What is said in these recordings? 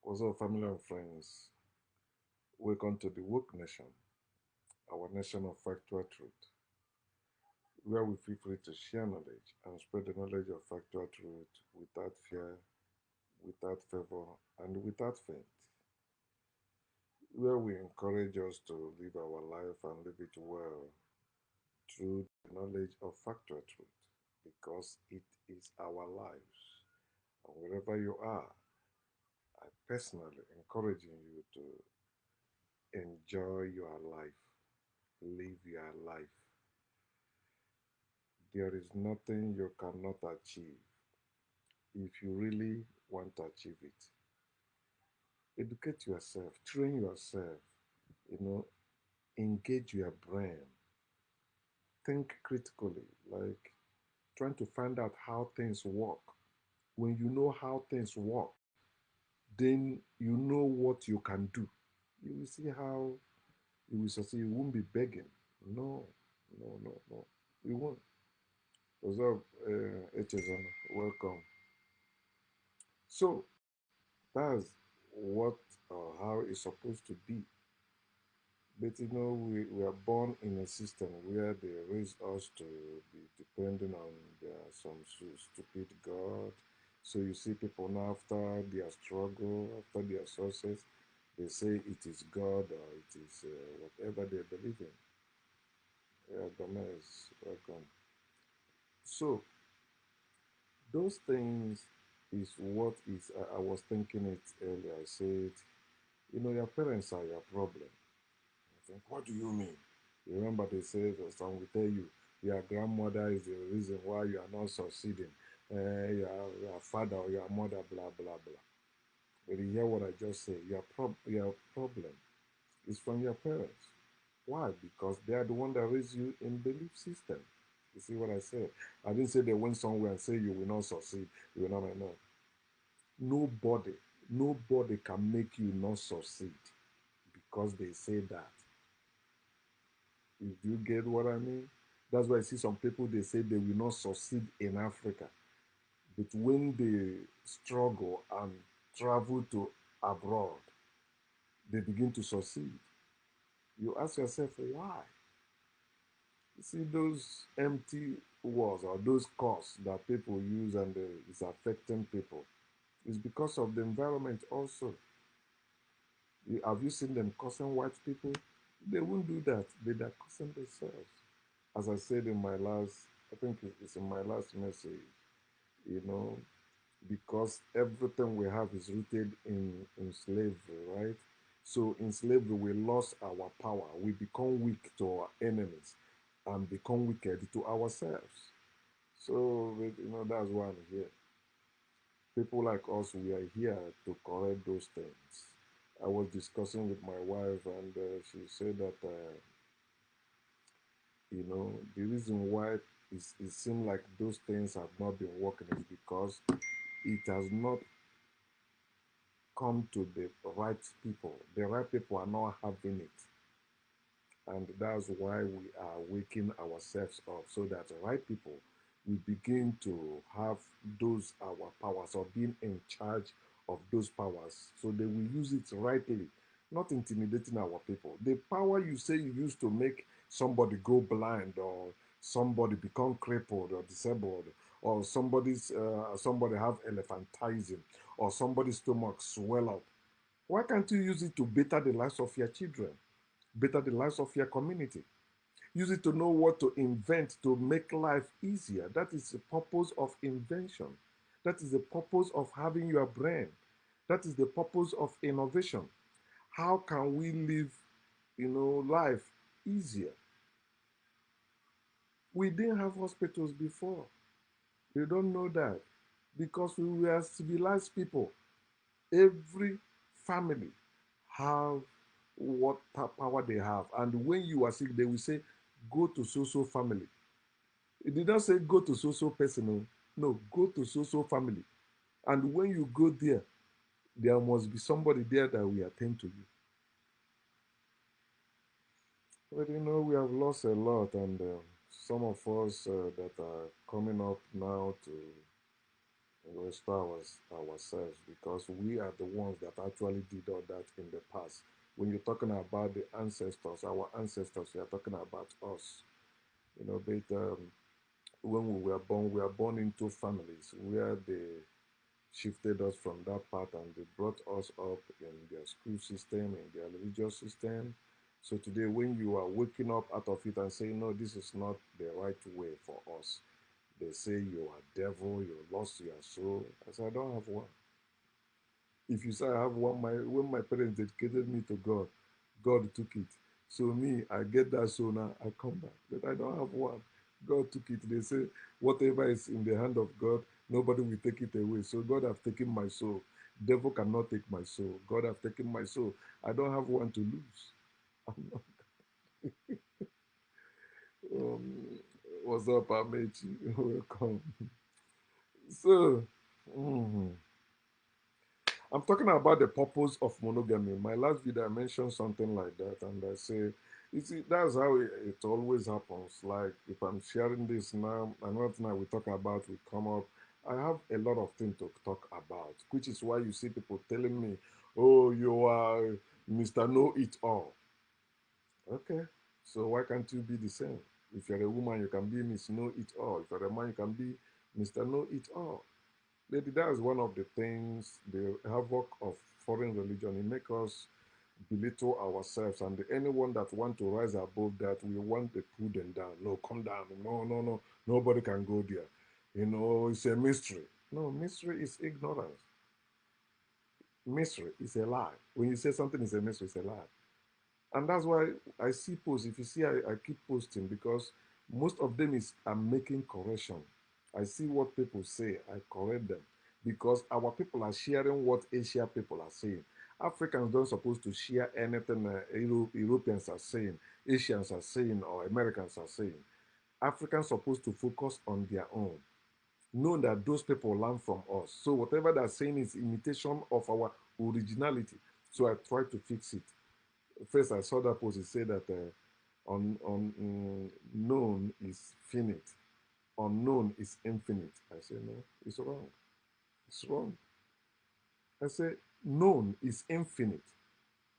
What's up, family and friends? Welcome to the Woke Nation, our nation of factual truth, where we feel free to share knowledge and spread the knowledge of factual truth without fear, without favor, and without faint. Where we encourage us to live our life and live it well through the knowledge of factual truth, because it is our lives. And wherever you are, I personally encouraging you to enjoy your life, live your life. There is nothing you cannot achieve if you really want to achieve it. Educate yourself, train yourself, you know, engage your brain, think critically, like trying to find out how things work. When you know how things work, then you know what you can do. You will see how you will succeed. You won't be begging. No, no. You won't. What's up, HSN? Welcome. So, that's what or how it's supposed to be. But we are born in a system where they raise us to be depending on some stupid God. So you see people now after their struggle, after their success, they say it is God or it is whatever they believe in. Yeah, Gomez, welcome. So those things is what is. I was thinking it earlier. I said, your parents are your problem. I think, what do you mean? You remember they said, or some will tell you, your grandmother is the reason why you are not succeeding. Your father or your mother, blah, blah, blah. But you hear what I just said? Your problem is from your parents. Why? Because they are the one that raised you in belief system. You see what I said? I didn't say they went somewhere and say you will not succeed. You will not, no. Nobody can make you not succeed because they say that. If you get what I mean? That's why I see some people they say they will not succeed in Africa. But when they struggle and travel to abroad, they begin to succeed. You ask yourself why? You see those empty words or those costs that people use and it's affecting people. It's because of the environment also. Have you seen them cursing white people? They won't do that. They're cursing themselves. As I said in my last, I think it's in my last message, you know, because everything we have is rooted in slavery, right? So in slavery, we lost our power. We become weak to our enemies and become wicked to ourselves. So, that's why I'm here. People like us, we are here to correct those things. I was discussing with my wife, and she said that the reason why it seems like those things have not been working is because it has not come to the right people. The right people are not having it. And that's why we are waking ourselves up so that the right people will begin to have those our powers or being in charge of those powers so they will use it rightly, not intimidating our people. The power you say you use to make somebody go blind or somebody become crippled or disabled or somebody have elephantism or somebody's stomach swell up, why can't you use it to better the lives of your children, better the lives of your community? Use it to know what to invent to make life easier. That is the purpose of invention. That is the purpose of having your brain. That is the purpose of innovation. How can we live, life easier? We didn't have hospitals before. You don't know that because we were civilized people. Every family have what power they have. And when you are sick, they will say, go to so family. It did not say go to so person. No, no, go to so family. And when you go there, there must be somebody there that will attend to you. But we have lost a lot, and some of us that are coming up now to and restore ourselves, because we are the ones that actually did all that in the past. When you're talking about the ancestors, our ancestors, we are talking about us. But when we were born into families where they shifted us from that path and they brought us up in their school system, in their religious system. So today, when you are waking up out of it and saying, no, this is not the right way for us, they say you are devil, you lost your soul. I said, I don't have one. If you say I have one, when my parents dedicated me to God, God took it. So me, I get that soul now, I come back. But I don't have one. God took it. They say, whatever is in the hand of God, nobody will take it away. So God have taken my soul. Devil cannot take my soul. God have taken my soul. I don't have one to lose. um, what's up, Amechi? Welcome. So, mhm. I'm talking about the purpose of monogamy. My last video, I mentioned something like that, and I say, you see, that's how it always happens. Like, if I'm sharing this now, another thing I will talk about will come up. I have a lot of things to talk about, which is why you see people telling me, oh, you are Mr. Know It All. Okay, so why can't you be the same? If you're a woman, you can be Miss Know It All. If you're a man, you can be Mr. Know It All. Maybe that is one of the things, the havoc of foreign religion. It makes us belittle ourselves, and anyone that want to rise above that, we want to pull them down. No, come down. No, no, no. Nobody can go there. It's a mystery. No, mystery is ignorance. Mystery is a lie. When you say something is a mystery, it's a lie. And that's why I see posts. If you see, I keep posting because most of them is I'm making correction. I see what people say, I correct them because our people are sharing what Asia people are saying. Africans don't supposed to share anything Europeans are saying, Asians are saying, or Americans are saying. Africans supposed to focus on their own, knowing that those people learn from us. So whatever they're saying is imitation of our originality. So I try to fix it. First, I saw that post. It said that known is finite, unknown is infinite. I say no, it's wrong. It's wrong. I say known is infinite,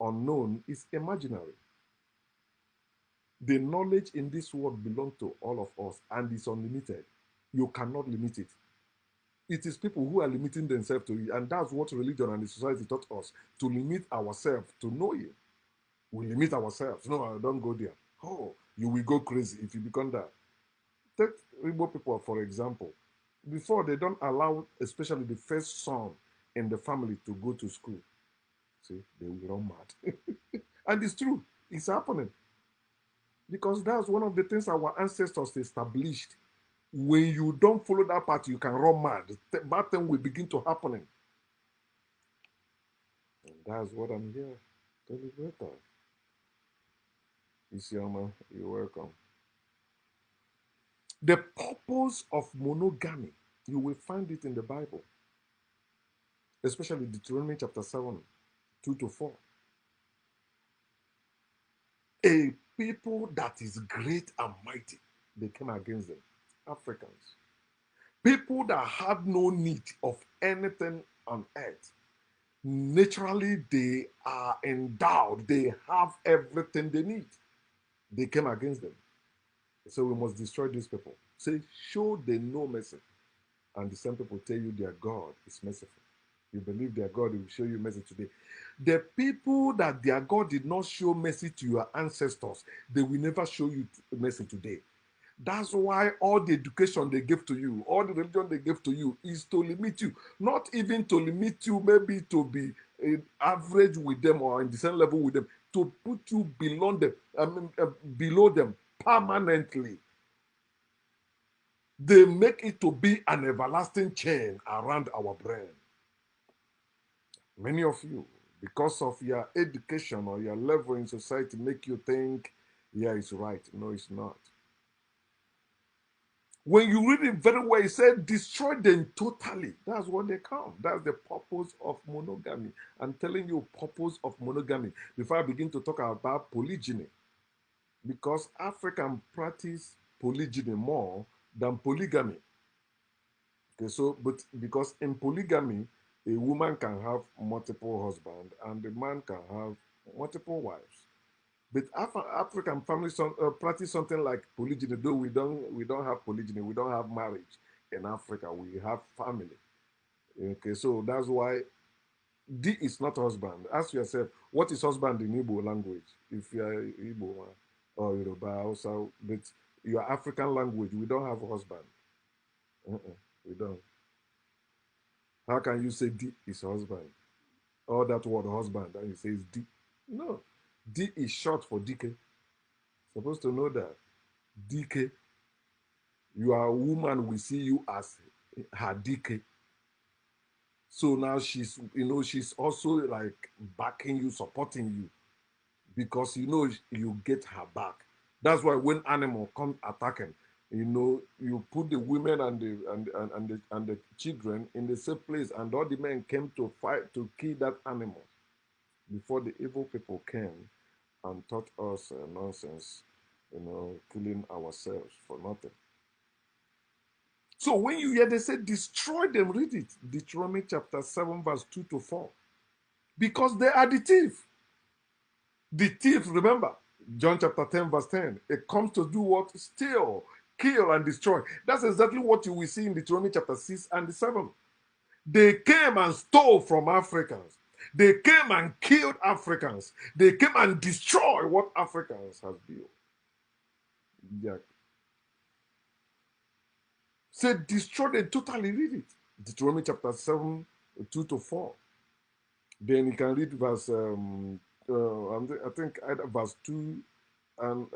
unknown is imaginary. The knowledge in this world belongs to all of us and is unlimited. You cannot limit it. It is people who are limiting themselves to it, and that's what religion and the society taught us to limit ourselves to know Him. We limit ourselves. No, I don't go there. Oh, you will go crazy if you become that. Take Igbo people, for example. Before, they don't allow, especially the first son in the family, to go to school. See, they will run mad. And it's true. It's happening. Because that's one of the things our ancestors established. When you don't follow that path, you can run mad. Bad thing will begin to happening. And that's what I'm here to liberate us. Isioma, you're welcome. The purpose of monogamy, you will find it in the Bible, especially Deuteronomy chapter 7, 2 to 4. A people that is great and mighty, they came against them. Africans. People that had no need of anything on earth. Naturally, they are endowed. They have everything they need. They came against them. So we must destroy these people. Say, show them no mercy. And the same people tell you their God is merciful. You believe their God will show you mercy today. The people that their God did not show mercy to your ancestors, they will never show you mercy today. That's why all the education they give to you, all the religion they give to you is to limit you. Not even to limit you, maybe to be average with them or in the same level with them, to put you below them, below them permanently. They make it to be an everlasting chain around our brain. Many of you, because of your education or your level in society, make you think, yeah, it's right. No, it's not. When you read it very well, it said, destroy them totally. That's what they come. That's the purpose of monogamy. I'm telling you, purpose of monogamy. Before I begin to talk about polygyny, because African practice polygyny more than polygamy. Okay, so but because in polygamy, a woman can have multiple husbands and a man can have multiple wives. But African families practice something like polygyny. Though we don't have polygyny, we don't have marriage in Africa. We have family. Okay, so that's why D is not husband. Ask yourself, what is husband in Igbo language? If you are Igbo or Yoruba, also, but your African language, we don't have husband. We don't. How can you say D is husband? Or that word husband, and you say it's D? No. D is short for DK. Supposed to know that. DK. You are a woman, we see you as her DK. So now she's also like backing you, supporting you because you get her back. That's why when animal come attacking, you put the women and the children in the same place, and all the men came to fight to kill that animal before the evil people came and taught us nonsense, killing ourselves for nothing. So when you hear they say destroy them, read it. Deuteronomy chapter 7, verse 2 to 4. Because they are the thief. The thief, remember, John chapter 10, verse 10. It comes to do what? Steal, kill, and destroy. That's exactly what you will see in Deuteronomy chapter 6 and 7. They came and stole from Africans. They came and killed Africans. They came and destroyed what Africans have built. Yeah. Say destroy them totally, read it. Deuteronomy chapter 7, 2 to 4. Then you can read verse, I think either verse 2 and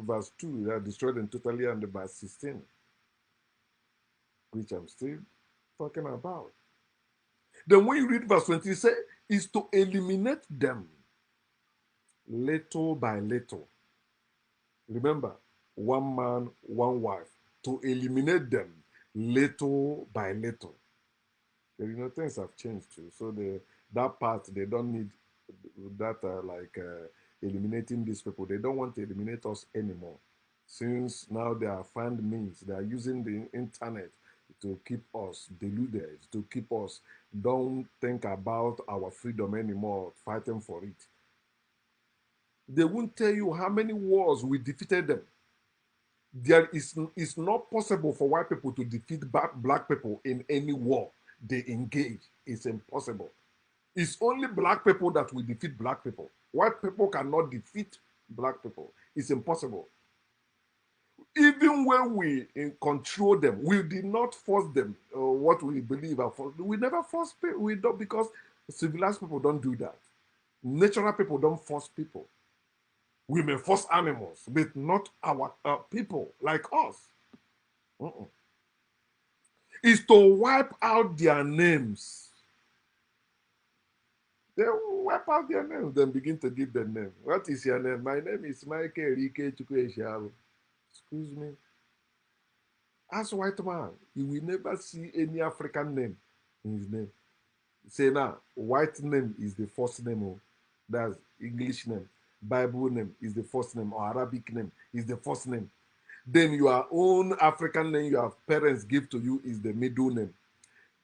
verse 2, they are destroyed them totally, and the verse 16, which I'm still talking about. Then when you read verse 20, it says, is to eliminate them little by little. Remember, one man, one wife, to eliminate them little by little. Things have changed too. So that part, they don't need that eliminating these people. They don't want to eliminate us anymore. Since now they are found means, they are using the internet to keep us deluded, to keep us don't think about our freedom anymore, fighting for it. They won't tell you how many wars we defeated them. It's not possible for white people to defeat black people in any war they engage. It's impossible. It's only black people that will defeat black people. White people cannot defeat black people. It's impossible. Even when we control them, we did not force them what we believe are forced. We never force people. We don't, because civilized people don't do that. Natural people don't force people. We may force animals, but not our people like us. Is to wipe out their names. They wipe out their names, then begin to give them name. What is your name? My name is Michael Rike Chukwueshiaru. Excuse me. As white man, you will never see any African name in his name. Say now, white name is the first name. That's English name. Bible name is the first name, or Arabic name is the first name. Then your own African name your parents give to you is the middle name.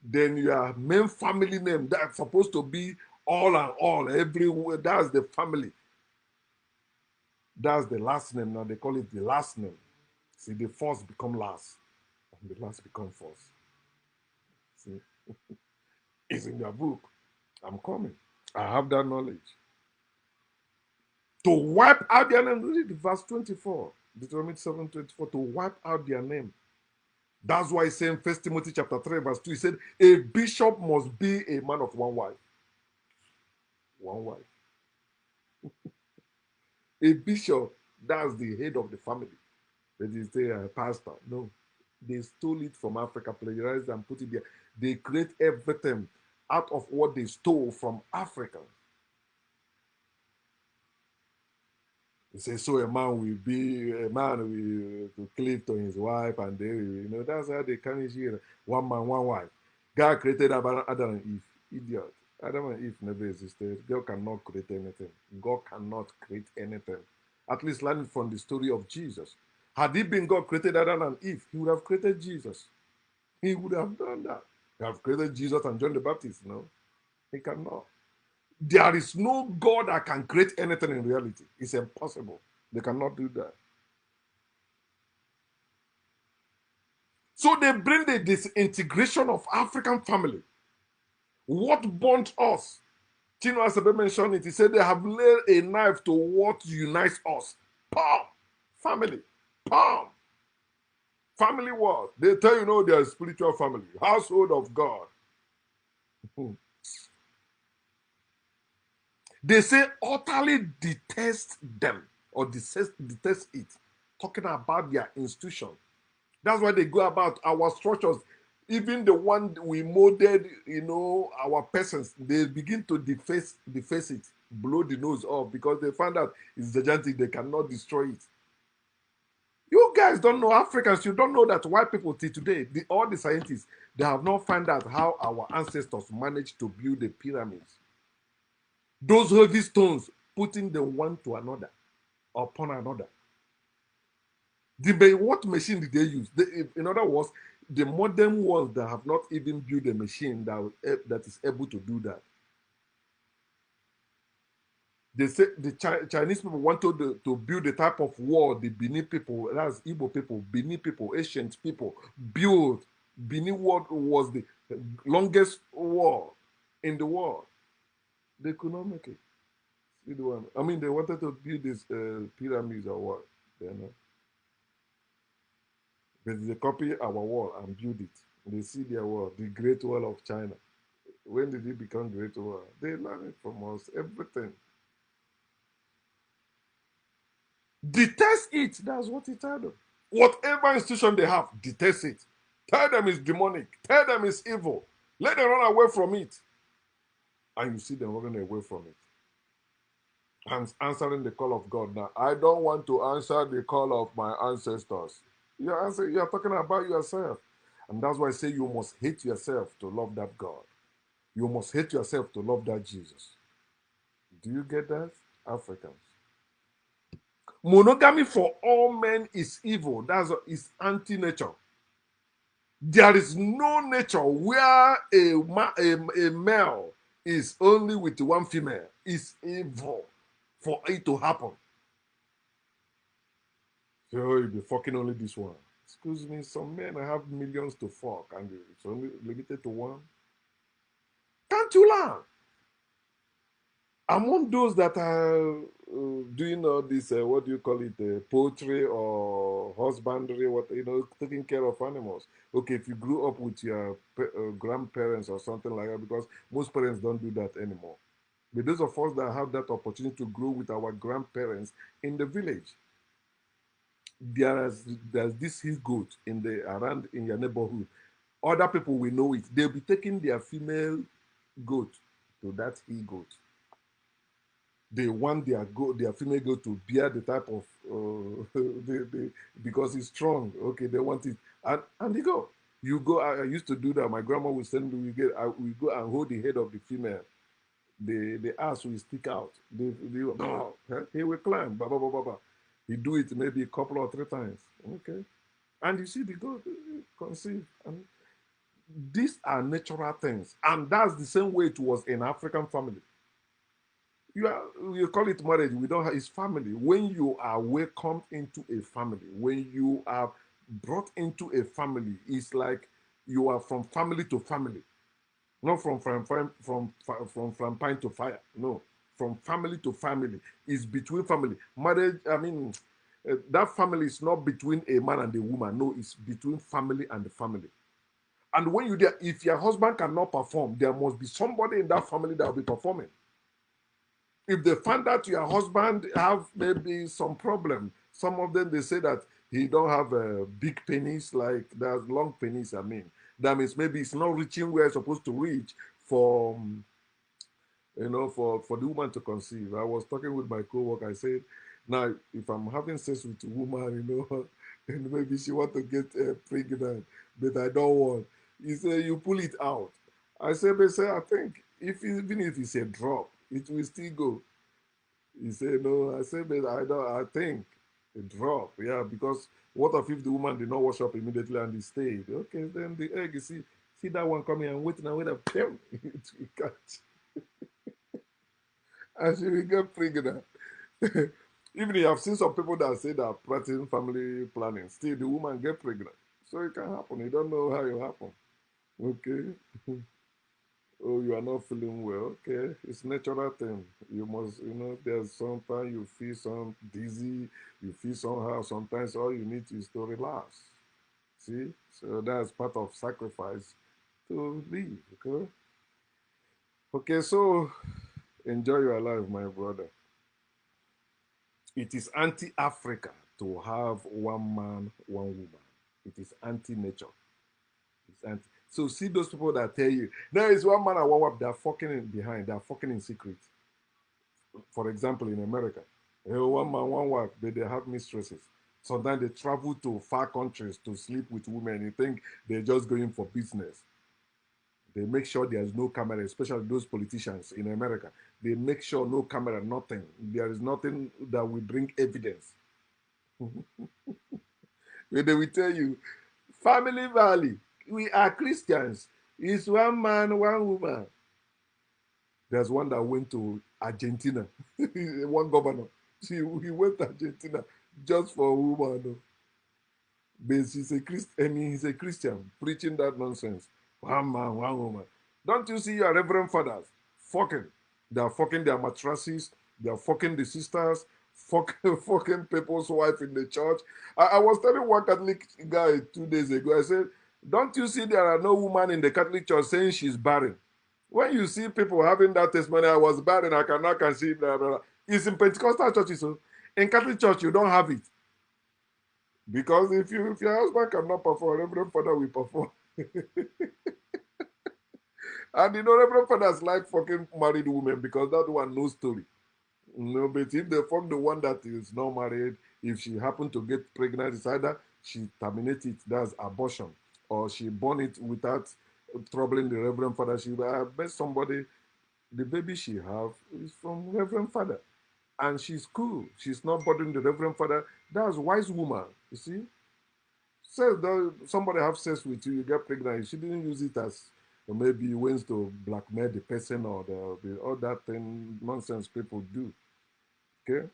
Then your main family name that's supposed to be all and all, everywhere. That's the family. That's the last name. Now they call it the last name. See, the first become last, and the last become first. See, it's in your book. I'm coming. I have that knowledge. To wipe out their name, read verse 24. Deuteronomy 7:24, to wipe out their name. That's why it's saying 1 Timothy chapter 3, verse 2, he said, a bishop must be a man of one wife. One wife. A bishop, that's the head of the family. They just say a pastor. No. They stole it from Africa, plagiarized and put it there. They create everything out of what they stole from Africa. They say, so a man will cleave to his wife, and that's how they come here. One man, one wife. God created Adam and Eve. Idiot. Adam and Eve never existed. God cannot create anything. God cannot create anything. At least learn from the story of Jesus. Had it been God created Adam and Eve, he would have created Jesus. He would have done that. He have created Jesus and John the Baptist. No, he cannot. There is no God that can create anything in reality. It's impossible. They cannot do that. So they bring the disintegration of African family. What bond us? Chino Asebe mentioned it. He said they have laid a knife to what unites us. Palm. Family. Palm. Family what? They tell you no, they are spiritual family. Household of God. They say utterly detest them or detest it. Talking about their institution. That's why they go about our structures. Even the one we molded, our persons, they begin to deface it, blow the nose off because they find out it's gigantic, they cannot destroy it. You guys don't know, Africans, you don't know that white people till today, all the scientists, they have not found out how our ancestors managed to build the pyramids. Those heavy stones, putting them one to another, upon another. What machine did they use? In other words, the modern world that have not even built a machine that is able to do that. They say the Chinese people wanted to build the type of wall the Benin people, that's Igbo people, Benin people, ancient people, built. Benin wall was the longest wall in the world. They could not make it. See the one. I mean, they wanted to build these pyramids or what? They know. But they copy our wall and build it. They see their wall, the Great Wall of China. When did it become Great Wall? They learn it from us, everything. Detest it. That's what he told them. Whatever institution they have, detest it. Tell them it's demonic. Tell them it's evil. Let them run away from it. And you see them running away from it. And answering the call of God. Now, I don't want to answer the call of my ancestors. You're talking about yourself. And that's why I say you must hate yourself to love that God. You must hate yourself to love that Jesus. Do you get that? Africans. Monogamy for all men is evil. It's anti-nature. There is no nature where a male is only with one female. It's evil for it to happen. So you'll be fucking only this one. Excuse me, some men have millions to fuck and it's only limited to one. Can't you learn? Among those that are doing all this, what do you call it, poultry or husbandry, taking care of animals. Okay, if you grew up with your grandparents or something like that, because most parents don't do that anymore. But those of us that have that opportunity to grow with our grandparents in the village, there's this he goat around in your neighborhood. Other people will know it. They'll be taking their female goat to that he goat. They want their female goat to bear the type of because it's strong. Okay, they want it, and they go. You go. I used to do that. My grandma would send me. We go and hold the head of the female. The ass will stick out. He will climb. Blah, blah, blah, blah, blah. He do it maybe a couple or three times. Okay, and you see the goat conceive. And these are natural things, and that's the same way it was in African family. You call it marriage. We don't have it's family. When you are welcomed into a family, when you are brought into a family, it's like you are from family to family, not from pine to fire. No, from family to family. It's between family. Marriage. I mean, that family is not between a man and a woman. No, it's between family and the family. And when you there, if your husband cannot perform, there must be somebody in that family that will be performing. If they find out your husband have maybe some problem, some of them they say that he don't have a big penis, like there's long penis. I mean, that means maybe it's not reaching where it's supposed to reach for for the woman to conceive. I was talking with my co-worker. I said, now if I'm having sex with a woman, and maybe she want to get pregnant, but I don't want. He said, you pull it out. I said, I think even if it's a drop, it will still go. He said, no. I said, but I don't. I think. A drop, yeah, because what if the woman did not wash up immediately and it stayed? Okay, then the egg, you see that one coming and waiting and waiting, bam, it will catch. And she will get pregnant. Even if I've seen some people that say that practicing family planning, still the woman get pregnant. So it can happen. You don't know how it happen. Okay. Oh, you are not feeling well. Okay, it's natural thing. You must, there's sometimes you feel some dizzy, you feel somehow. Sometimes all you need is to relax. See, so that's part of sacrifice to live. Okay, okay. So enjoy your life, my brother. It is anti-Africa to have one man, one woman. It is anti-nature. It's anti. So see those people that tell you there is one man and one wife. They are fucking in behind. They are fucking in secret. For example, in America, one man, one wife, they have mistresses. Sometimes they travel to far countries to sleep with women. You think they're just going for business. They make sure there's no camera, especially those politicians in America. They make sure no camera, nothing. There is nothing that will bring evidence. When they will tell you, Family Valley, we are Christians. It's one man, one woman. There's one that went to Argentina, one governor. He went to Argentina just for a woman. No. But he's a Christian. I mean, he's a Christian preaching that nonsense. One man, one woman. Don't you see your reverend fathers fucking? They are fucking their mattresses. They are fucking the sisters. Fucking, fucking people's wife in the church. I was telling one Catholic guy 2 days ago. I said, "Don't you see there are no woman in the Catholic church saying she's barren? When you see people having that testimony, I was barren, I cannot conceive, blah, blah, blah. It's in Pentecostal churches. So in Catholic church, you don't have it. Because if your husband cannot perform, Reverend Father will perform. And Reverend Fathers like fucking married women because that one no story. No, but if they fuck the one that is not married, if she happened to get pregnant, it's either she terminate it, that's abortion, or she born it without troubling the Reverend Father. I bet somebody, the baby she have is from Reverend Father. And she's cool. She's not bothering the Reverend Father. That's wise woman, you see. Says that somebody have sex with you, you get pregnant. She didn't use it as maybe ways to blackmail the person or all that thing nonsense people do. Okay.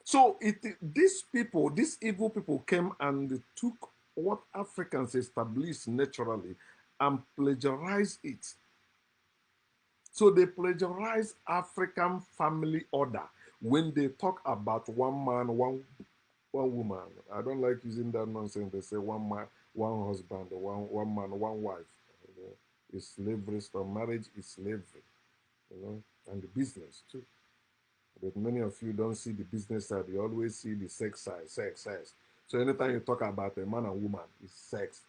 So these people, these evil people came and took what Africans established naturally and plagiarized it. So they plagiarize African family order when they talk about one man, one woman. I don't like using that nonsense. They say one man, one husband, one man, one wife. You know, it's slavery. So marriage is slavery. And the business too. But many of you don't see the business side. You always see the sex side, sex. So anytime you talk about a man and woman, it's sex.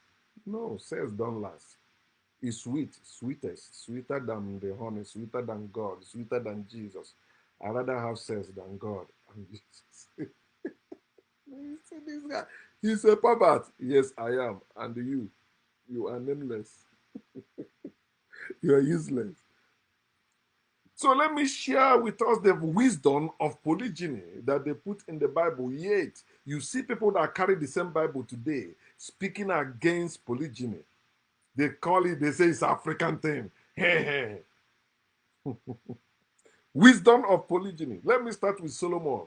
No, sex don't last. It's sweet, sweetest, sweeter than the honey, sweeter than God, sweeter than Jesus. I rather have sex than God and Jesus. This guy, he's a pervert. Yes, I am. And you are nameless. You are useless. So let me share with us the wisdom of polygyny that they put in the Bible. Yet, you see people that carry the same Bible today speaking against polygyny. They call it, they say it's African thing. Wisdom of polygyny. Let me start with Solomon.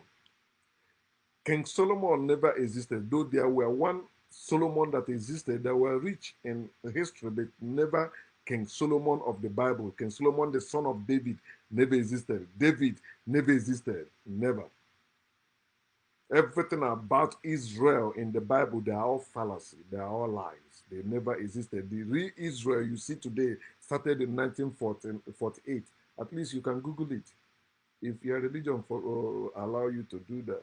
King Solomon never existed, though there were one Solomon that existed that were rich in history, but never King Solomon of the Bible. King Solomon, the son of David, never existed. David never existed. Never. Everything about Israel in the Bible, they are all fallacy. They are all lies. They never existed. The real Israel you see today started in 1948. At least you can Google it if your religion allow you to do that.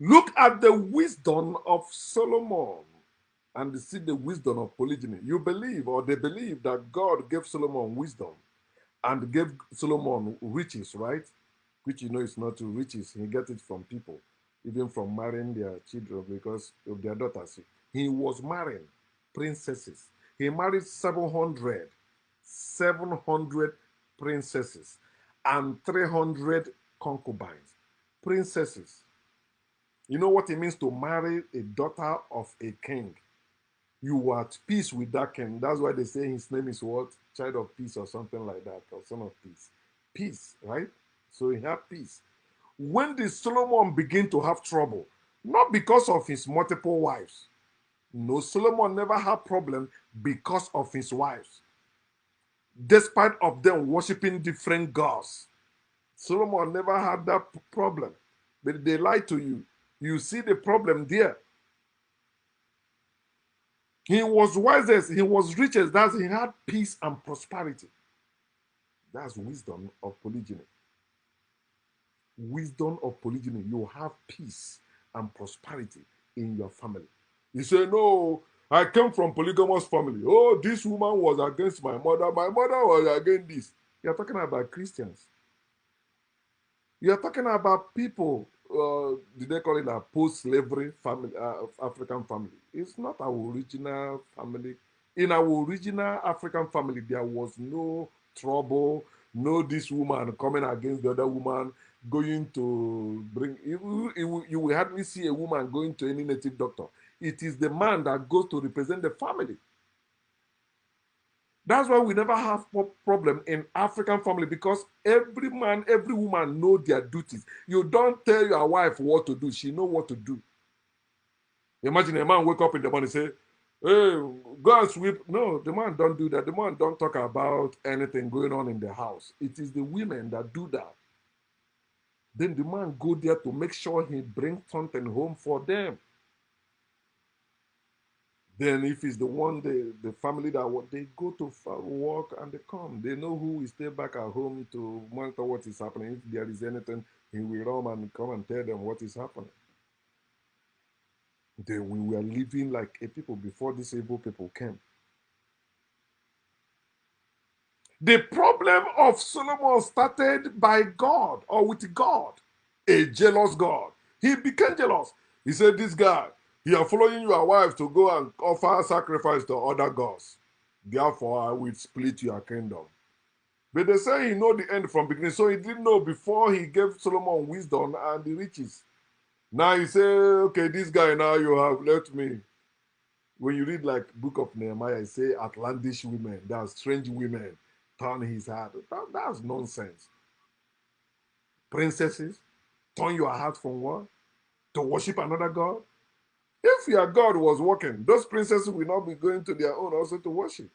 Look at the wisdom of Solomon and see the wisdom of polygyny. You believe, or they believe, that God gave Solomon wisdom and gave Solomon riches, right? Which is not true. Riches, he get it from people, even from marrying their children because of their daughters. He was marrying. princesses. He married 700 princesses and 300 concubines. Princesses. You know what it means to marry a daughter of a king? You were at peace with that king. That's why they say his name is what? Child of peace or something like that, or son of peace. Peace, right? So he had peace. When did Solomon begin to have trouble? Not because of his multiple wives. No, Solomon never had problem because of his wives, despite of them worshiping different gods. Solomon never had that problem, but they lie to you. You see the problem there. He was wisest, he was richest, that he had peace and prosperity. That's wisdom of polygyny. Wisdom of polygyny. You have peace and prosperity in your family. You say, no, I came from polygamous family. Oh, this woman was against my mother. My mother was against this. You're talking about Christians. You're talking about people, did they call it a post-slavery family, African family? It's not our original family. In our original African family, there was no trouble, no this woman coming against the other woman, going to bring, you will hardly see a woman going to any native doctor. It is the man that goes to represent the family. That's why we never have problem in African family, because every man, every woman know their duties. You don't tell your wife what to do; she know what to do. Imagine a man wake up in the morning and say, "Hey, go and sweep." No, the man don't do that. The man don't talk about anything going on in the house. It is the women that do that. Then the man go there to make sure he brings something home for them. Then if it's the one the family that they go to work and they come, they know who will stay back at home to monitor what is happening. If there is anything, he will run and come and tell them what is happening. Then we were living like a people before these evil people came. The problem of Solomon started by God or with God, a jealous God. He became jealous. He said, "This guy, you are following your wife to go and offer sacrifice to other gods. Therefore, I will split your kingdom." But they say he know the end from beginning, so he didn't know before he gave Solomon wisdom and the riches. Now he say, "Okay, this guy now you have left me." When you read like book of Nehemiah, it say outlandish women, that strange women, turn his heart. That's nonsense. Princesses, turn your heart from what? To worship another God? If your God was working, those princesses will not be going to their own also to worship.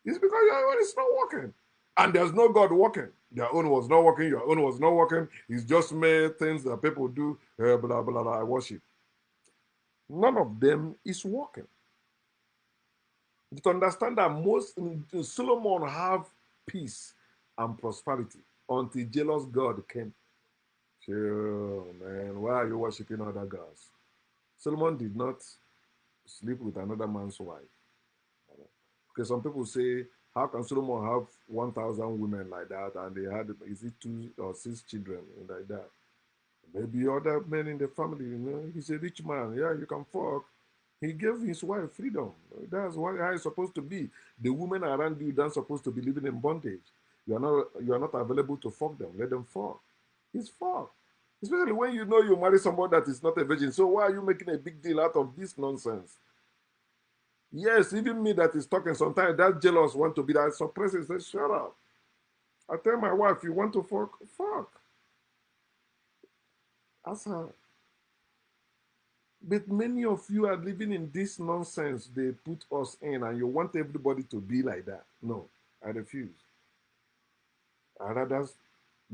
It's because your own is not working. And there's no God working. Their own was not working, your own was not working. It's just made things that people do, blah, blah, blah, blah, I worship. None of them is working. To understand that most Solomon have peace and prosperity until jealous God came. Sure, man, why are you worshiping other gods? Solomon did not sleep with another man's wife. Because some people say, how can Solomon have 1,000 women like that and they had, is it 2 or 6 children like that? Maybe other men in the family, he's a rich man. Yeah, you can fuck. He gave his wife freedom. That's how it's supposed to be. The women around you don't supposed to be living in bondage. You are not available to fuck them. Let them fuck. It's fuck. Especially when you know you marry someone that is not a virgin. So why are you making a big deal out of this nonsense? Yes, even me that is talking sometimes, that jealous want to be that suppress it. Say, shut up. I tell my wife, you want to fuck? Fuck. Ask her. But many of you are living in this nonsense they put us in, and you want everybody to be like that. No, I refuse. I'd rather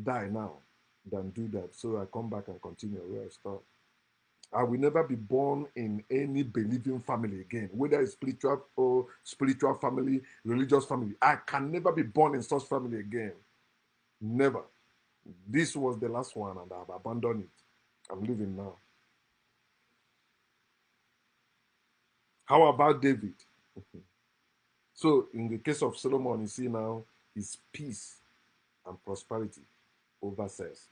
die now than do that. So I come back and continue where I stop. I will never be born in any believing family again, whether it's spiritual or spiritual family, religious family. I can never be born in such family again. Never. This was the last one, and I've abandoned it. I'm living now. How about David? So, in the case of Solomon, you see now, his peace and prosperity over sex.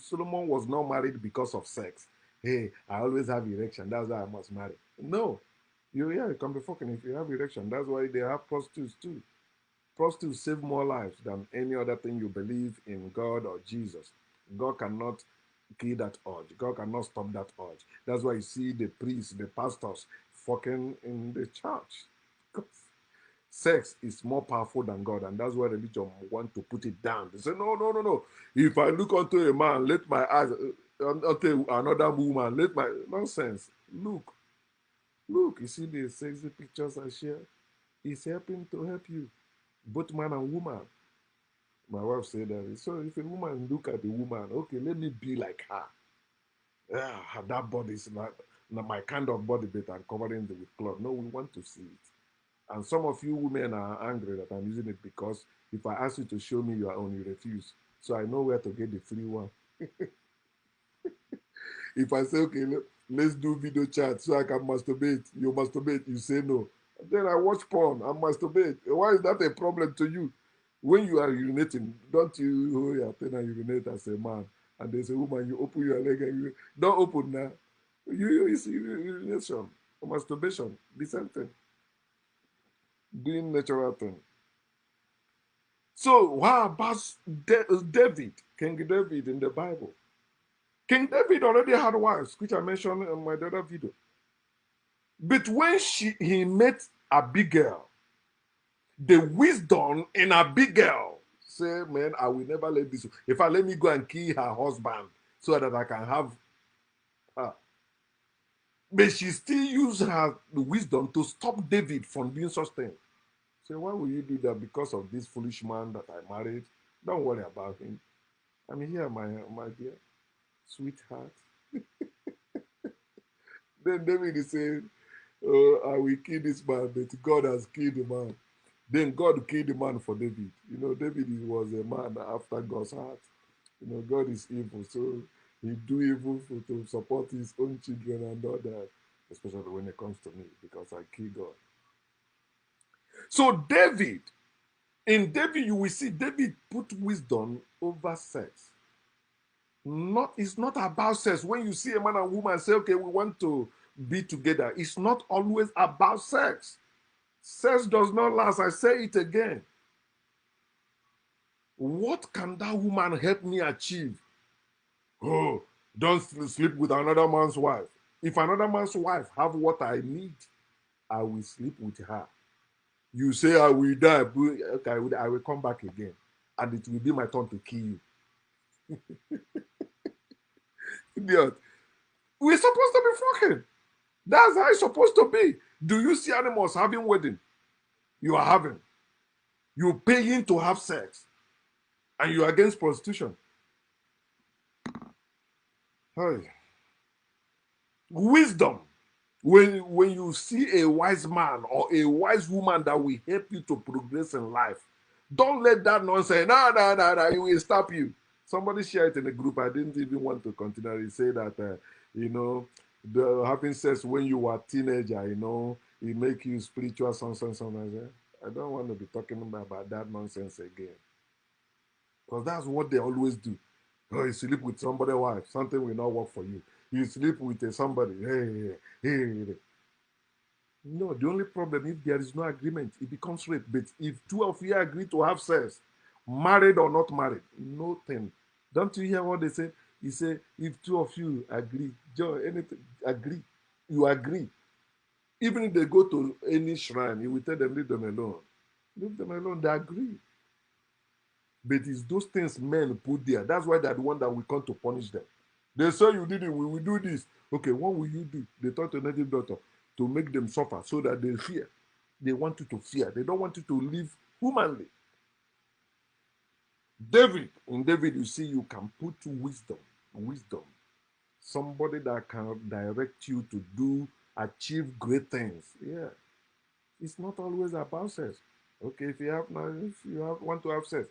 Solomon was not married because of sex. Hey, I always have erection. That's why I must marry. No. Yeah, you can be fucking if you have erection. That's why they have prostitutes too. Prostitutes save more lives than any other thing you believe in God or Jesus. God cannot kill that urge. God cannot stop that urge. That's why you see the priests, the pastors fucking in the church. Sex is more powerful than God, and that's why religion want to put it down. They say, no, no, no, no. If I look unto a man, let my eyes unto another woman, let my nonsense. Look, you see the sexy pictures I share? It's helping to help you, both man and woman. My wife said that. So if a woman look at a woman, okay, let me be like her. Yeah, that body is not my kind of body, but I'm covering it with cloth. No, we want to see it. And some of you women are angry that I'm using it because if I ask you to show me your own, you refuse. So I know where to get the free one. If I say, okay, let's do video chat so I can masturbate, you say no. Then I watch porn and masturbate. Why is that a problem to you? When you are urinating, don't you hold your pen and urinate as a man? And there's a woman, you open your leg and you don't open now. It's urination or masturbation, the same thing. Doing natural thing. So, how about David, King David in the Bible? King David already had wives, which I mentioned in my other video. But when he met Abigail, the wisdom in Abigail say, man, I will never let this. If I let me go and kill her husband so that I can have her. But she still used her wisdom to stop David from doing such things. Say, why will you do that? Because of this foolish man that I married? Don't worry about him. I'm here, my dear, sweetheart. Then David is saying, oh, I will kill this man, but God has killed the man. Then God killed the man for David. You know, David was a man after God's heart. You know, God is evil, so he do evil to support his own children and all that, especially when it comes to me, because I kill God. So David, in David, you will see David put wisdom over sex. It's not about sex. When you see a man and woman say, okay, we want to be together, it's not always about sex. Sex does not last. I say it again. What can that woman help me achieve? Oh, don't sleep with another man's wife. If another man's wife have what I need, I will sleep with her. You say I will die, okay, I will come back again, and it will be my turn to kill you. Idiot. We're supposed to be fucking. That's how it's supposed to be. Do you see animals having wedding? You are having. You're paying to have sex, and you're against prostitution. Hey. Wisdom. When you see a wise man or a wise woman that will help you to progress in life, don't let that nonsense, no, it will stop you. Somebody shared it in a group. I didn't even want to continue. He said that, having sex when you were a teenager, it make you spiritual, something. I don't want to be talking about that nonsense again. Because that's what they always do. Oh, you sleep with somebody's wife, something will not work for you. You sleep with somebody, hey. No, the only problem, if there is no agreement, it becomes rape. But if two of you agree to have sex, married or not married, nothing. Don't you hear what they say? He say, if two of you agree, anything, agree, you agree. Even if they go to any shrine, you will tell them, leave them alone. Leave them alone, they agree. But it's those things men put there. That's why they're the one that will come to punish them. They say you did it, we will do this. Okay, what will you do? They talk to native daughter to make them suffer so that they fear. They want you to fear. They don't want you to live humanly. In David, you see, you can put wisdom. Somebody that can direct you to achieve great things. Yeah. It's not always about sex. Okay, if you want to have sex.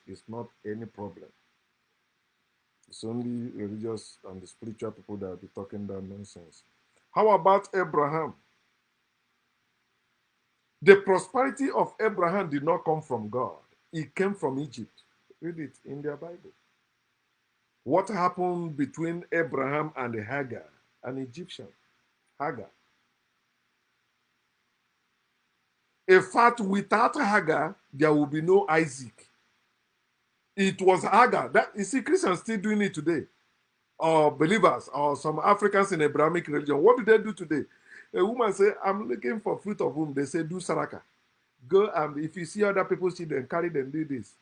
It's not any problem. It's only religious and the spiritual people that will be talking that nonsense. How about Abraham? The prosperity of Abraham did not come from God. It came from Egypt. Read it in their Bible. What happened between Abraham and Hagar, an Egyptian? Hagar. In fact, without Hagar, there will be no Isaac. It was Hagar. That you see, Christians still doing it today, or believers, or some Africans in Abrahamic religion. What do they do today? A woman say, "I'm looking for fruit of womb." They say, "Do saraka. Go and if you see other people's children, carry them. Do this."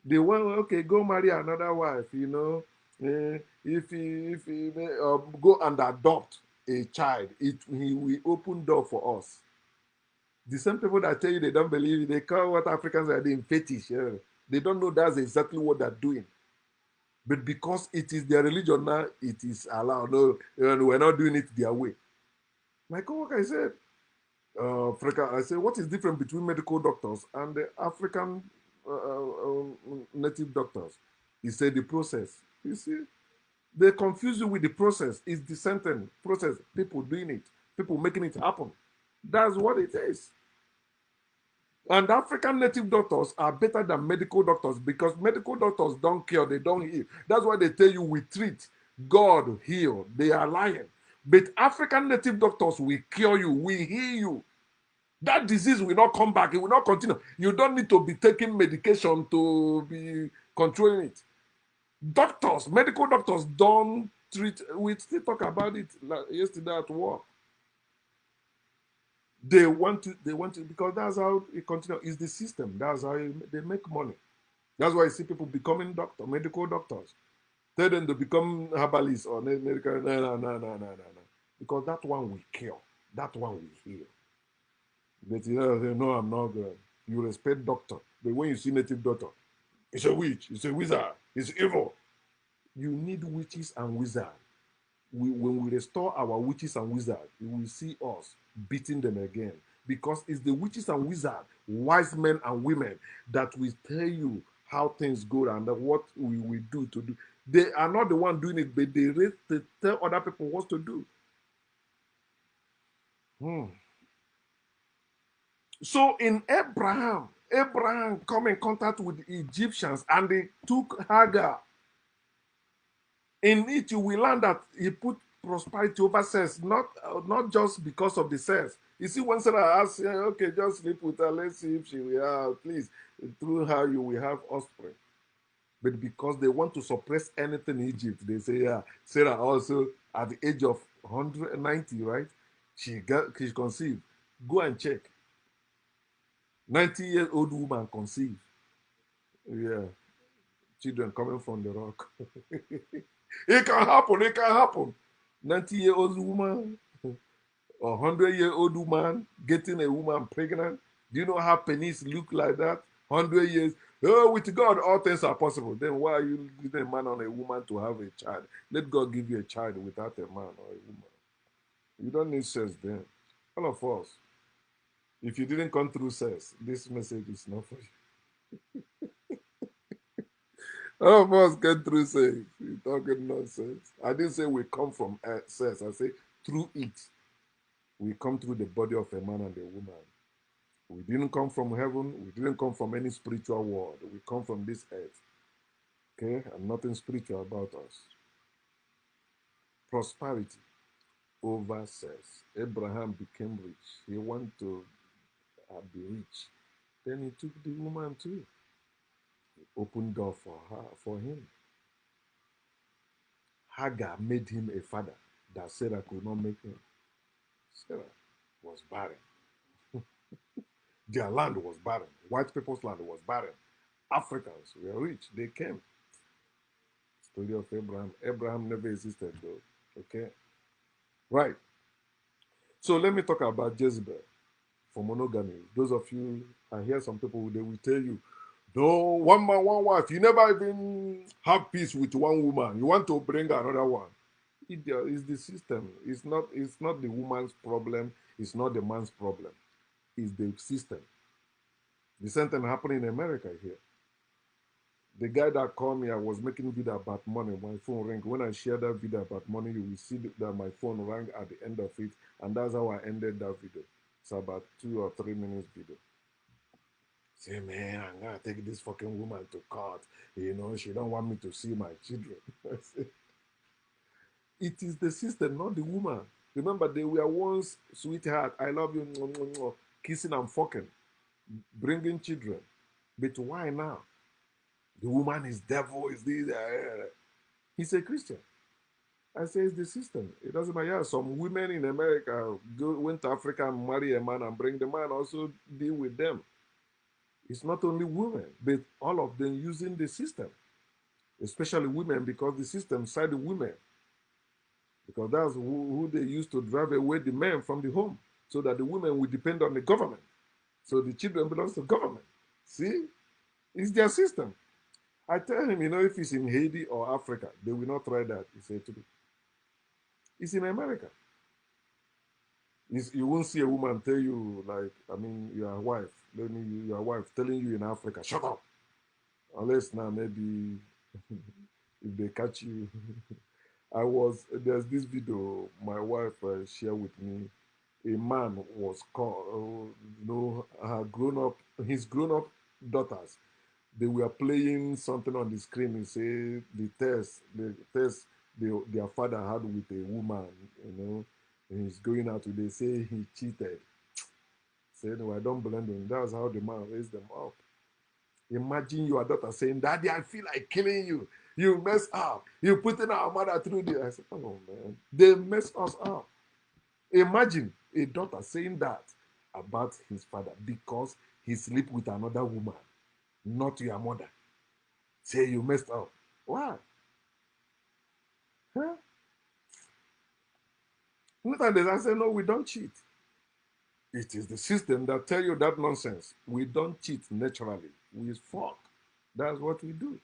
They want okay, go marry another wife. If he go and adopt a child, he will open door for us. The same people that tell you they don't believe, they call what Africans are doing fetish. Yeah. They don't know that's exactly what they're doing. But because it is their religion now, it is allowed. No, we're not doing it their way. My coworker said, Africa, I said, what is different between medical doctors and the African native doctors? He said, the process. You see, they confuse you with the process. It's the sentence process. People doing it, people making it happen. That's what it is. And African native doctors are better than medical doctors because medical doctors don't cure, they don't heal. That's why they tell you we treat, God heal. They are lying. But African native doctors will cure you, will heal you. That disease will not come back, it will not continue. You don't need to be taking medication to be controlling it. Doctors, medical doctors don't treat, we still talk about it yesterday at work. They want to, because that's how it continues. It's the system. That's how they make money. That's why you see people becoming medical doctors. Tell them to become herbalists or medical. No. Because that one will cure. That one will heal. But they no, I'm not good. You respect doctor. But when you see native doctor, it's a witch, it's a wizard, it's evil. You need witches and wizards. When we restore our witches and wizards, you will see us beating them again. Because it's the witches and wizards, wise men and women, that will tell you how things go and what we will do to do. They are not the one doing it, but they tell other people what to do. Hmm. So in Abraham come in contact with the Egyptians and they took Hagar. In it, you will learn that he put prosperity over sex, not just because of the sex. You see, when Sarah asks, yeah, okay, just sleep with her, let's see if she will have, please, through her you will have offspring. But because they want to suppress anything in Egypt, they say, yeah, Sarah also at the age of 190, right? She conceived. Go and check. 90-year-old woman conceived. Yeah, children coming from the rock. It can happen. It can happen. 90-year-old woman or 100-year-old woman getting a woman pregnant. Do you know how penis look like that? 100 years. Oh, with God, all things are possible. Then why are you giving a man on a woman to have a child? Let God give you a child without a man or a woman. You don't need sex then. All of us. If you didn't come through sex, this message is not for you. All of us get through sex. You're talking nonsense. I didn't say we come from sex. I say through it. We come through the body of a man and a woman. We didn't come from heaven. We didn't come from any spiritual world. We come from this earth. Okay? And nothing spiritual about us. Prosperity over sex. Abraham became rich. He wanted to be rich. Then he took the woman too. He opened door for her, for him. Hagar made him a father that Sarah could not make him. Sarah was barren. Their land was barren. White people's land was barren. Africans were rich. They came. Story of Abraham. Abraham never existed though. Okay. Right. So let me talk about Jezebel for monogamy. Those of you, I hear some people, they will tell you, no, one man, one wife. You never even have peace with one woman. You want to bring another one. It's the system. It's not the woman's problem. It's not the man's problem. It's the system. The same thing happened in America here. The guy that called me, I was making video about money. My phone rang. When I shared that video about money, you will see that my phone rang at the end of it, and that's how I ended that video. It's about 2 or 3 minutes video. Say, man, I'm gonna take this fucking woman to court. She don't want me to see my children. It is the system, not the woman. Remember, they were once sweetheart, I love you, kissing and fucking, bringing children. But why now? The woman is devil, is this. He's a Christian. I say it's the system. It doesn't matter. Yeah, some women in America went to Africa and marry a man and bring the man also deal with them. It's not only women, but all of them using the system, especially women, because the system side the women, because that's who they used to drive away the men from the home, so that the women will depend on the government. So the children belongs to government. See, it's their system. I tell him, if it's in Haiti or Africa, they will not try that. He said to me, it's in America. You won't see a woman tell you, like, your wife, your wife telling you in Africa, shut up. Unless now maybe if they catch you. There's this video my wife shared with me. A man was called, his grown up daughters, they were playing something on the screen. He said their father had with a woman, and he's going out. They say he cheated. Say, no, I don't blame him. That's how the man raised them up. Imagine your daughter saying, Daddy, I feel like killing you. You mess up. You putting our mother through this. I said, oh man, they mess us up. Imagine a daughter saying that about his father because he sleep with another woman, not your mother. Say you messed up. Why? Huh? Look at this. I say, no, we don't cheat. It is the system that tell you that nonsense. We don't cheat naturally. We fuck. That's what we do.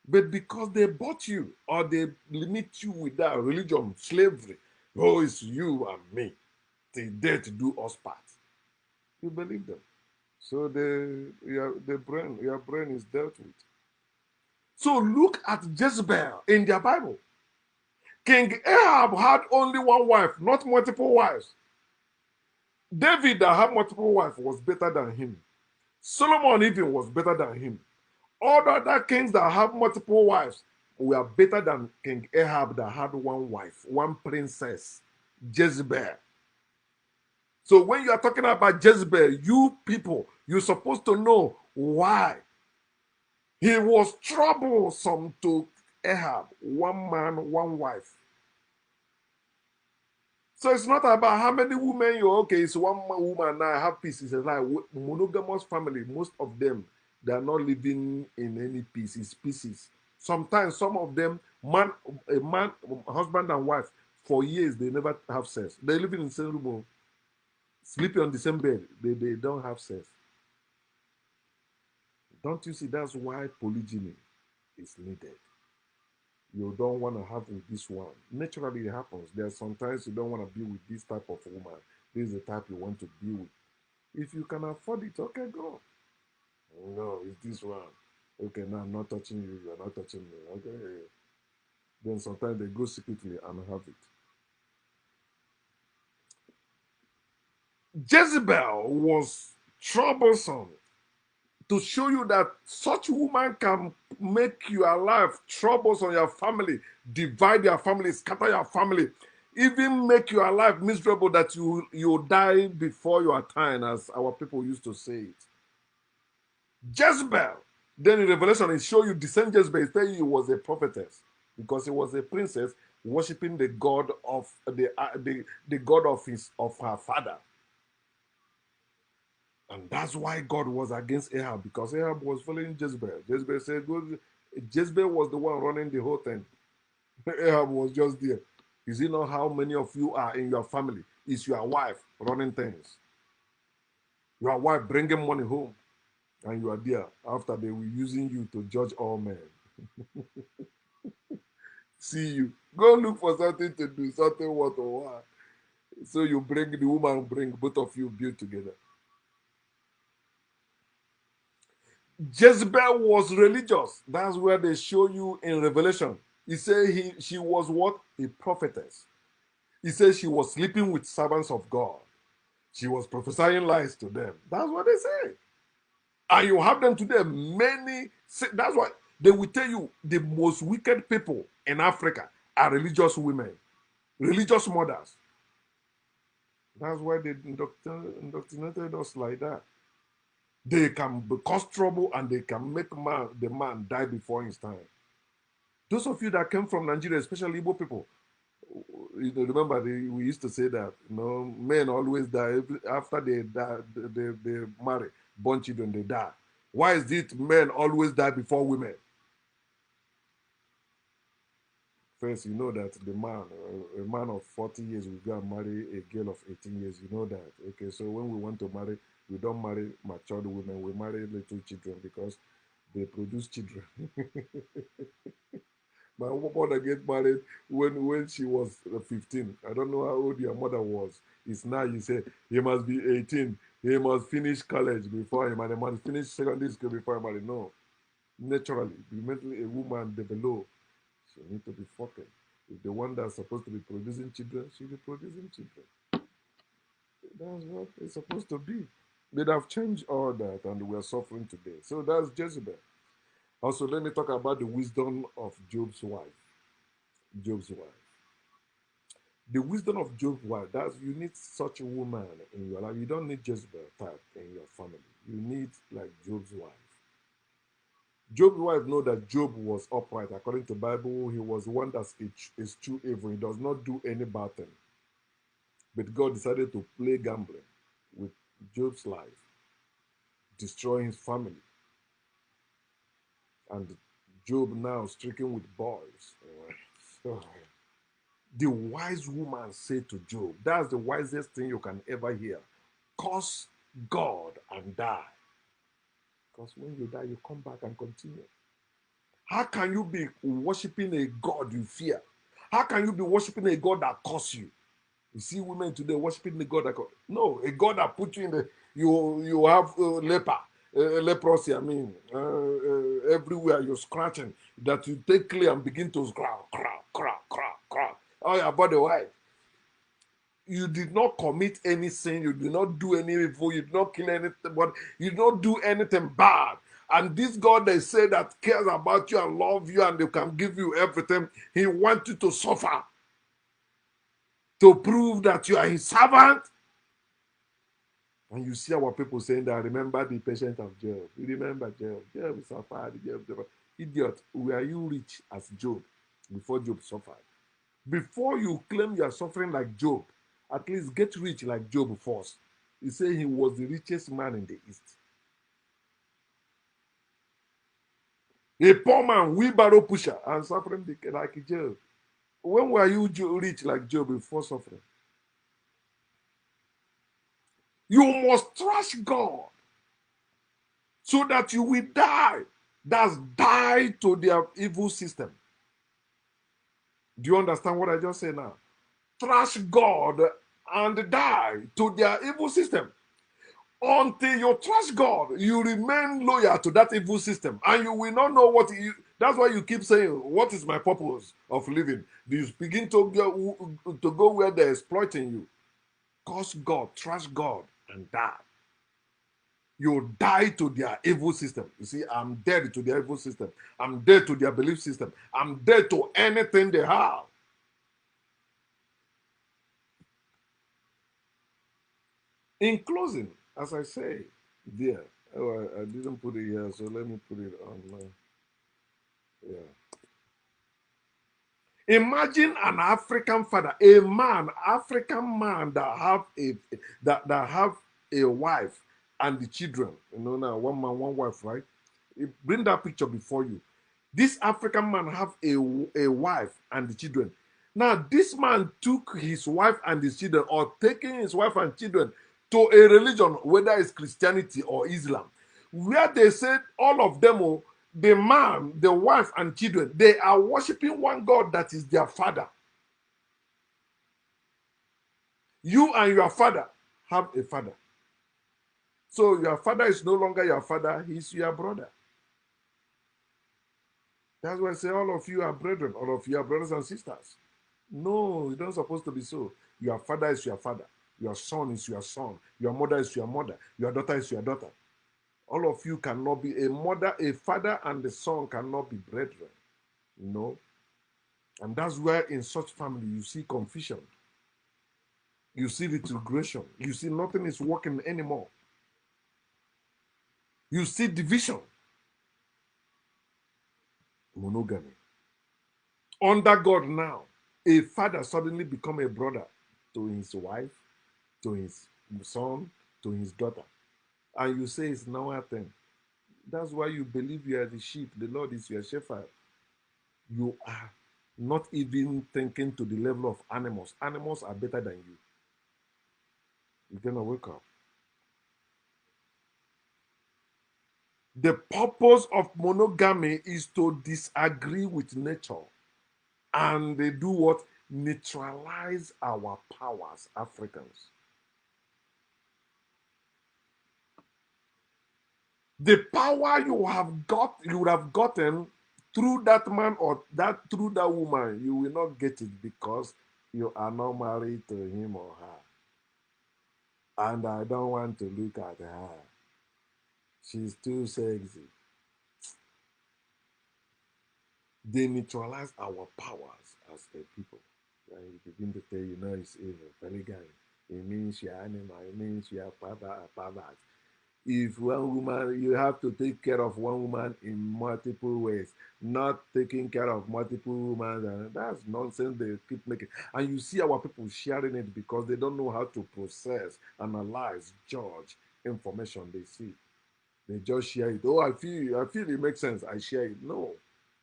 But because they bought you or they limit you with that religion, slavery, oh, it's you and me. They dare to do us part. You believe them. So your brain is dealt with. So look at Jezebel in their Bible. King Ahab had only one wife, not multiple wives. David that had multiple wives was better than him. Solomon even was better than him. All the other kings that have multiple wives were better than King Ahab that had one wife, one princess, Jezebel. So when you are talking about Jezebel, you people, you're supposed to know why. He was troublesome to Ahab, one man, one wife. So it's not about how many women you're okay. It's one woman now. I have peace. It's like monogamous family. Most of them they are not living in any peace. It's pieces. Sometimes some of them, a man, husband and wife, for years they never have sex. They live in the same room, sleeping on the same bed. They don't have sex. Don't you see? That's why polygyny is needed. You don't want to have with this one. Naturally, it happens. There are sometimes you don't want to be with this type of woman. This is the type you want to be with. If you can afford it, okay, go. No, it's this one. Okay, now I'm not touching you. You're not touching me. Okay. Then sometimes they go secretly and have it. Jezebel was troublesome to show you that such woman can make your life troubles on your family, divide your family, scatter your family, even make your life miserable that you die before your time, as our people used to say it. Jezebel. Then in Revelation, it show you the same Jezebel. It tell you he was a prophetess because he was a princess worshiping the god of the god of her father. And that's why God was against Ahab, because Ahab was following Jezebel. Jezebel said, Jezebel was the one running the whole thing. Ahab was just there. You see not how many of you are in your family? It's your wife running things. Your wife bringing money home. And you are there after they were using you to judge all men. See you. Go look for something to do, something what or what. So you bring the woman, bring both of you build together. Jezebel was religious. That's where they show you in Revelation. He said she was what? A prophetess. He said she was sleeping with servants of God. She was prophesying lies to them. That's what they say. And you have them today. That's why they will tell you the most wicked people in Africa are religious women. Religious mothers. That's why they indoctrinated us like that. They can cause trouble and they can make the man die before his time. Those of you that came from Nigeria, especially Igbo people, remember we used to say that men always die after they die, they marry, born children, they die. Why is it men always die before women? First, you know that the man, a man of 40 years will go and marry a girl of 18 years. You know that. Okay, so when we want to marry, we don't marry matured women, we marry little children because they produce children. My mother get married when she was 15. I don't know how old your mother was. It's now you say he must be 18. He must finish college before him, and he must finish secondary school before he marry. No. Naturally, the mentally a woman develop, she need to be fucking. If the one that's supposed to be producing children, she'll be producing children. That's what it's supposed to be. They'd have changed all that and we're suffering today. So that's Jezebel. Also, let me talk about the wisdom of Job's wife. Job's wife. The wisdom of Job's wife, that's you need such a woman in your life. You don't need Jezebel type in your family. You need like Job's wife. Job's wife know that Job was upright. According to the Bible, he was one that is true evil. He does not do any bad thing. But God decided to play gambling with Job's life, destroying his family. And Job now stricken with boils. So, the wise woman said to Job, that's the wisest thing you can ever hear. Curse God and die. Because when you die, you come back and continue. How can you be worshiping a God you fear? How can you be worshiping a God that curses you? You see women today worshiping the God that no, a God that put you in the you have leprosy. I mean, everywhere you're scratching that you take clay and begin to crack. Oh, your body why? You did not commit any sin. You did not do any evil. You did not kill anything. But you did not do anything bad. And this God they say that cares about you and love you and they can give you everything. He wants you to suffer to prove that you are his servant. And you see our people saying that, remember the patience of Job. You remember Job. Job suffered. Job. Idiot, were you rich as Job before Job suffered? Before you claim you are suffering like Job, at least get rich like Job first. He said he was the richest man in the East. A poor man, wheelbarrow pusher, and suffering like Job. When were you rich like Job before suffering? You must trust God so that you will die. That's die to their evil system. Do you understand what I just said now? Trust God and die to their evil system. Until you trust God, you remain loyal to that evil system, and you will not know what you. That's why you keep saying, "What is my purpose of living?" You begin to go where they're exploiting you. Trust God, trust God, and die. You die to their evil system. You see, I'm dead to their evil system. I'm dead to their belief system. I'm dead to anything they have. In closing, as I say, there, oh, I didn't put it here, so let me put it on. Yeah. Imagine an African father, a man, African man that have a wife and the children. Now one man, one wife, right? Bring that picture before you. This African man have a wife and the children. Now this man took his wife and his children, or taking his wife and children to a religion, whether it's Christianity or Islam, where they said all of them, the man, the wife, and children, they are worshiping one God that is their father. You and your father have a father. So your father is no longer your father, he's your brother. That's why I say all of you are brethren, all of you are brothers and sisters. No, it's not supposed to be so. Your father is your father. Your son is your son. Your mother is your mother. Your daughter is your daughter. All of you cannot be a mother, a father, and the son cannot be brethren. No. And that's where in such family you see confusion, you see retrogression, you see nothing is working anymore. You see division, monogamy. Under God now, a father suddenly become a brother to his wife, to his son, to his daughter. And you say it's now a thing. That's why you believe you are the sheep, the Lord is your shepherd. You are not even thinking to the level of animals. Animals are better than you. You're gonna wake up. The purpose of monogamy is to disagree with nature. And they do what? Neutralize our powers, Africans. The power you would have gotten through that man or that through that woman, you will not get it because you are not married to him or her. And I don't want to look at her. She's too sexy. They neutralize our powers as a people. And you begin to tell you, no, it's evil, polygamy. It means you're animal, it means you're pervert. If one woman, you have to take care of one woman in multiple ways, not taking care of multiple women. And that's nonsense they keep making. And you see our people sharing it because they don't know how to process, analyze, judge information they see. They just share it. Oh, I feel it makes sense. I share it. No.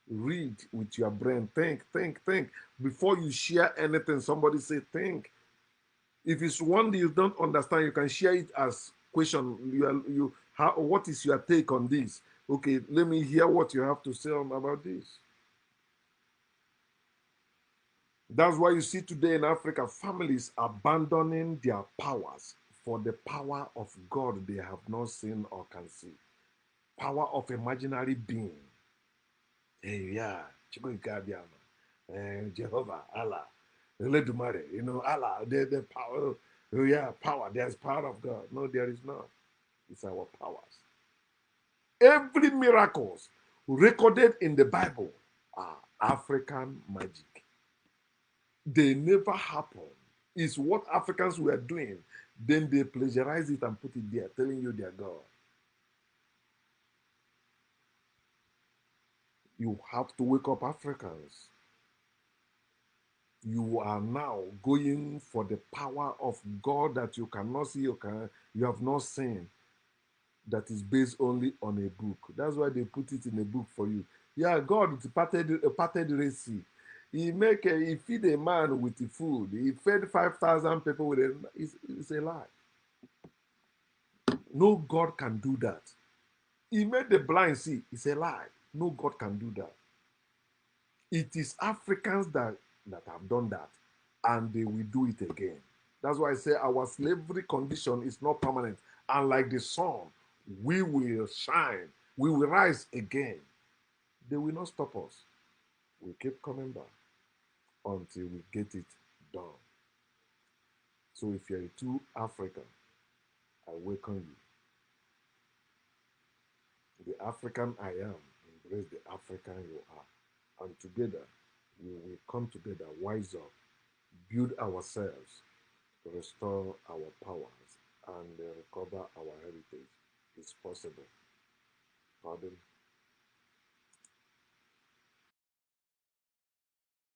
Read with your brain. Think. Before you share anything, somebody say think. If it's one that you don't understand, you can share it as question. What is your take on this? Okay, let me hear what you have to say about this. That's why you see today in Africa, families abandoning their powers for the power of God they have not seen or can see. Power of imaginary being. Hey, yeah, Jehovah, Allah, Eledumare, Allah, the power. Oh, yeah, power. There's power of God. No, there is not. It's our powers. Every miracles recorded in the Bible are African magic. They never happen. It's what Africans were doing. Then they plagiarize it and put it there, telling you they're God. You have to wake up, Africans. You are now going for the power of God that you cannot see, you have not seen, that is based only on a book. That's why they put it in a book for you. Yeah, God parted the Red Sea. He feed a man with the food. He fed 5,000 people with it. It's a lie. No God can do that. He made the blind see. It's a lie. No God can do that. It is Africans that have done that, and they will do it again. That's why I say our slavery condition is not permanent. And like the sun, we will shine. We will rise again. They will not stop us. We keep coming back until we get it done. So if you're a true African, I welcome you. The African I am, embrace the African you are. And together, we will come together, wise up, build ourselves, restore our powers, and recover our heritage. It's possible. Pardon?